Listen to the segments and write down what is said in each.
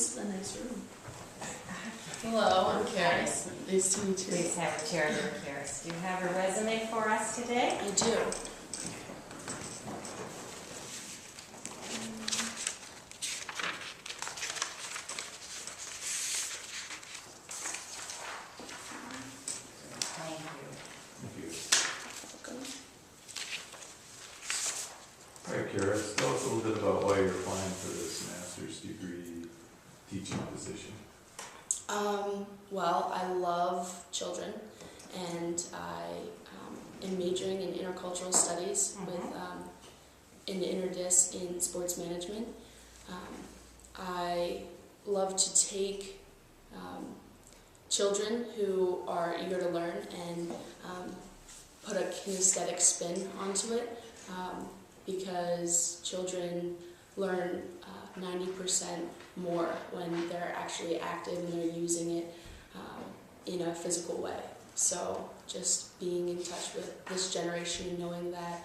This is a nice room. Hello, I'm Karis. Nice to meet you. Please have a chair there, Karis. Do you have a resume for us today? I do. Thank you. Thank you. Welcome. All right, Karis, tell us a little bit about why you're applying for this master's degree teaching position. Well, I love children, and I am majoring in intercultural studies with an interdis in sports management. I love to take children who are eager to learn and put a kinesthetic spin onto it, because children learn 90% more when they're actually active and they're using it in a physical way. So just being in touch with this generation and knowing that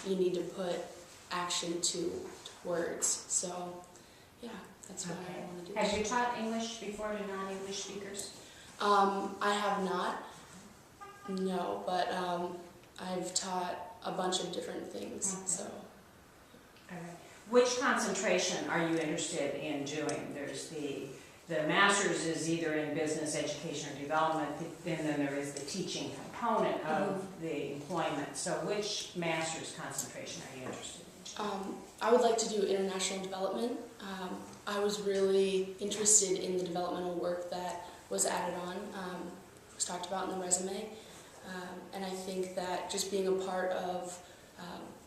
you need to put action to words. So yeah, that's what I want to do. Have you taught English before to non-English speakers? I have not, no, but I've taught a bunch of different things. Okay. So. All right. Which concentration are you interested in doing? There's the master's is either in business, education, or development, and then there is the teaching component of the employment. So which master's concentration are you interested in? I would like to do international development. I was really interested in the developmental work that was added on, was talked about in the resume, and I think that just being a part of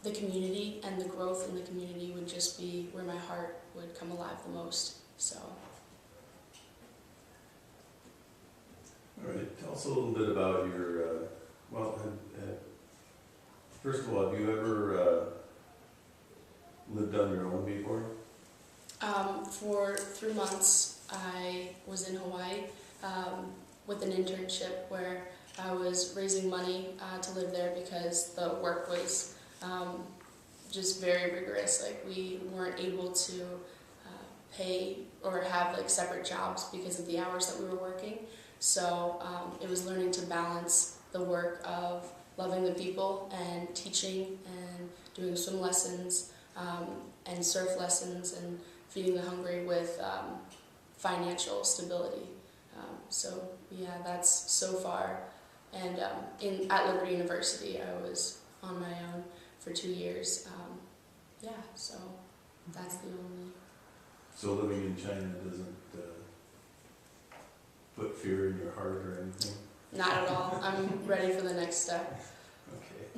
the community and the growth in the community would just be where my heart would come alive the most. So. All right, tell us a little bit about your, first of all, have you ever lived on your own before? For 3 months, I was in Hawaii with an internship where I was raising money to live there because the work was just very rigorous. Like, we weren't able to pay or have like separate jobs because of the hours that we were working. So it was learning to balance the work of loving the people and teaching and doing swim lessons and surf lessons and feeding the hungry with financial stability. So yeah, that's so far. And at Liberty University, I was on my own for 2 years. Yeah, so that's the only. So living in China doesn't put fear in your heart or anything? Not at all. I'm ready for the next step. Okay.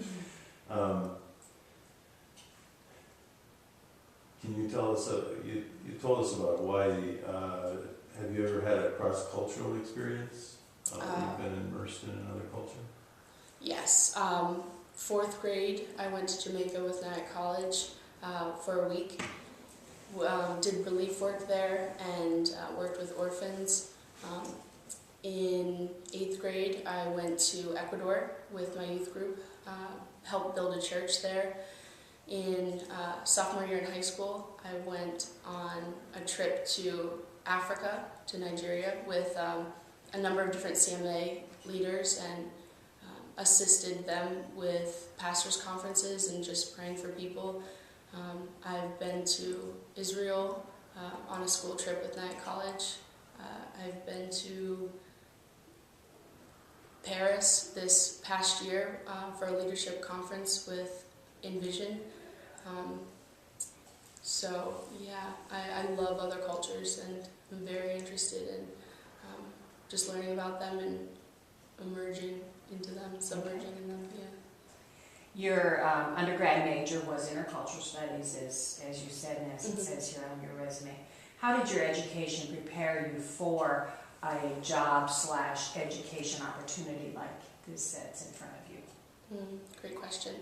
Can you tell us, you told us about Hawaii, have you ever had a cross-cultural experience? You've been immersed in another culture? Yes. 4th grade, I went to Jamaica with Nyack College for a week. Did relief work there and worked with orphans. In 8th grade, I went to Ecuador with my youth group, helped build a church there. In sophomore year in high school, I went on a trip to Africa, to Nigeria, with a number of different CMA leaders and assisted them with pastors' conferences and just praying for people. I've been to Israel on a school trip with Nyack College. I've been to Paris this past year for a leadership conference with Envision. So yeah, I love other cultures and I'm very interested in just learning about them and emerging into them, submerging in them, yeah. Your undergrad major was intercultural studies, as you said, and as it says here on your resume. How did your education prepare you for a job/education opportunity like this that's in front of you? Great question.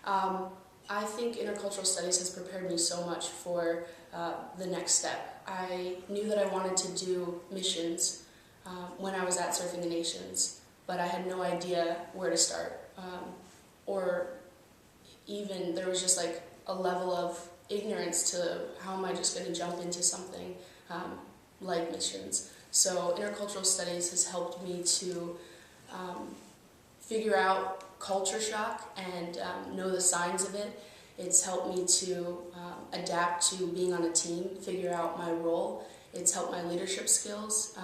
I think intercultural studies has prepared me so much for the next step. I knew that I wanted to do missions when I was at Surfing the Nations, but I had no idea where to start. Or even there was just like a level of ignorance to how am I just going to jump into something like missions. So intercultural studies has helped me to figure out culture shock and know the signs of it. It's helped me to adapt to being on a team, figure out my role. It's helped my leadership skills.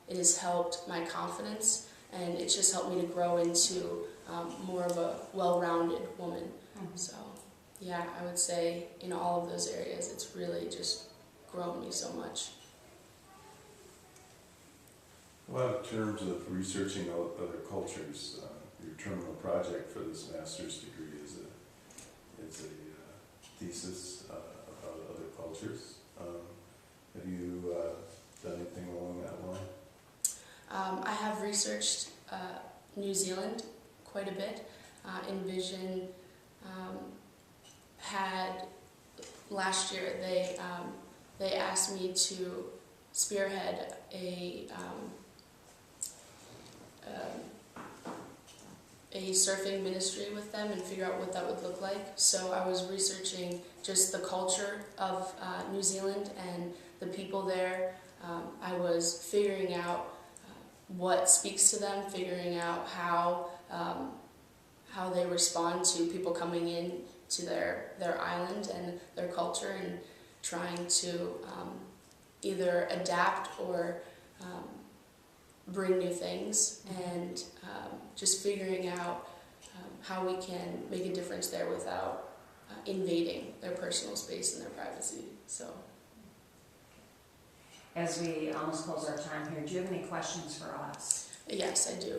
It has helped my confidence, and it's just helped me to grow into more of a well-rounded woman. Mm-hmm. So, yeah, I would say in all of those areas, it's really just grown me so much. Well, in terms of researching other cultures, your terminal project for this master's degree is a thesis about other cultures. Have you done anything along that line? I have researched New Zealand quite a bit. Envision had last year they asked me to spearhead a surfing ministry with them and figure out what that would look like. So I was researching just the culture of New Zealand and the people there. I was figuring out what speaks to them, figuring out how they respond to people coming in to their island and their culture, and trying to either adapt or bring new things, and just figuring out how we can make a difference there without invading their personal space and their privacy. So, As we almost close our time here, do you have any questions for us? yes, I do.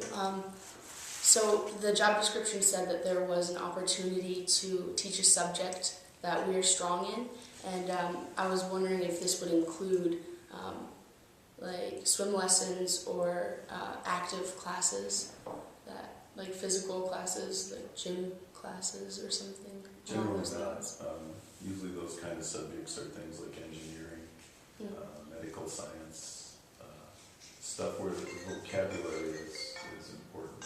So the job description said that there was an opportunity to teach a subject that we are strong in, and I was wondering if this would include like swim lessons or active classes, that like physical classes, like gym classes or something. along Generally those not. lines. Usually those kind of subjects are things like engineering, medical science, stuff where the vocabulary is important.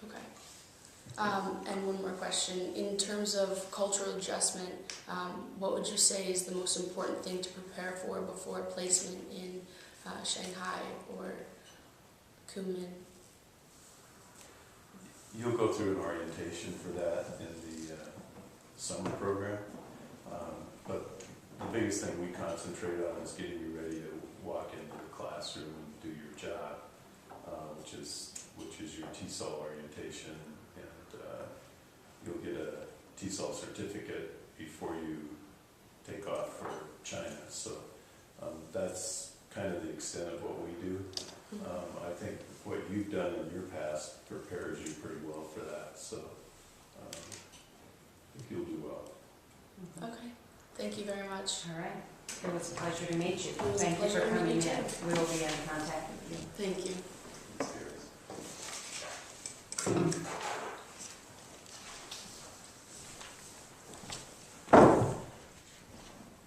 Okay. And one more question. In terms of cultural adjustment, what would you say is the most important thing to prepare for before placement in Shanghai or Kunming? You'll go through an orientation for that in the summer program, but the biggest thing we concentrate on is getting you ready to walk into the classroom and do your job, which is your TESOL orientation, and you'll get a TESOL certificate before you take off for China. So that's kind of the extent of what we do. I think what you've done in your past prepares you pretty well for that, so I think you'll do well. Okay. Thank you very much. All right. It was a pleasure to meet you. It was a Thank you for pleasure to coming meet in. you. We will be in contact with you. Thank you. It's here.